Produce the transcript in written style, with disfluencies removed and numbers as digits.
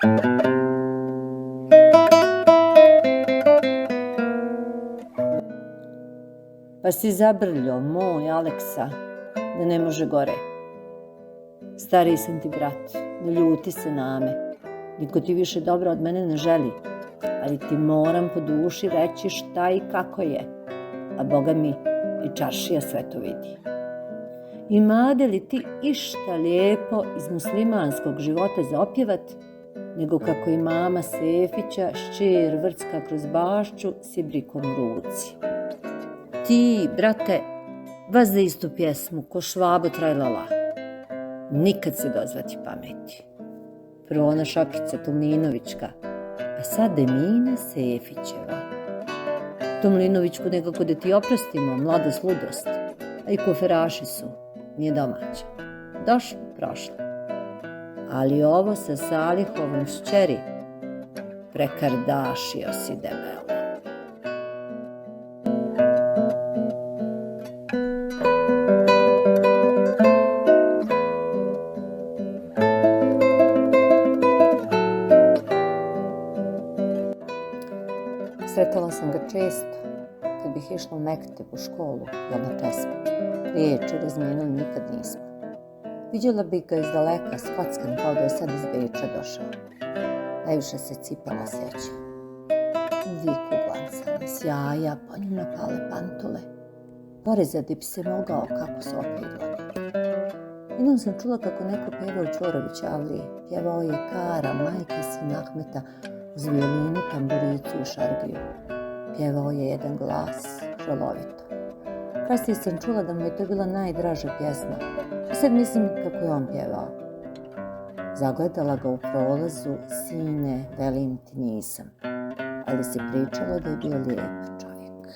Pa si zabrljao, moj Aleksa, da ne može gore. Stariji sam ti brat, ne ljuti se na me. Niko ti više dobro od mene ne želi, ali ti moram po duši reći šta i kako je. A Boga mi, i čaršija sve to vidi. Imade li ti išta lijepo iz muslimanskog života za opjevat, nego kako i mama Sefića šćer vrcka kroz bašću s ibrikom u ruci. Ti, brate, vas za istu pjesmu, ko Švabo trajlala. Nikad se dozvati pameti. Prvo ona Šakica Tomljinovićka, a sad Emina Sefićeva. Tomljinovićku nekako da ti oprostimo, mladost, ludost, a i koferaši su, nije domaća. Došli, prošli. Ali ovo sa Salihovom šćeri prekardašio si debelo. Sretala sam ga često, kad bih išla u Mekteb u školu, jedna česma. Riječi razmijenili nikad nismo. Viđala bih ga iz daleka, skockan kao da je sad iz Beča došao. Najviše se cipela sjeća. Uvijek uglancana, sjaja, po njim napale pantule. Porezati bi se mogao kako su opet. Jednom sam čula kako neko peva u Čvorović Avliji. Pjevao je Kara, majka sin Ahmeta, uz violinu, tamburicu i šargiju. Pjevao je jedan glas, žalovito. Kasnije sam čula da mu je to bila najdraža pjesma. I sad mislim kako je on pjevao. Zagledala ga u prolazu, sine, velim ti nisam. Ali se pričalo da je bio lijep čovjek.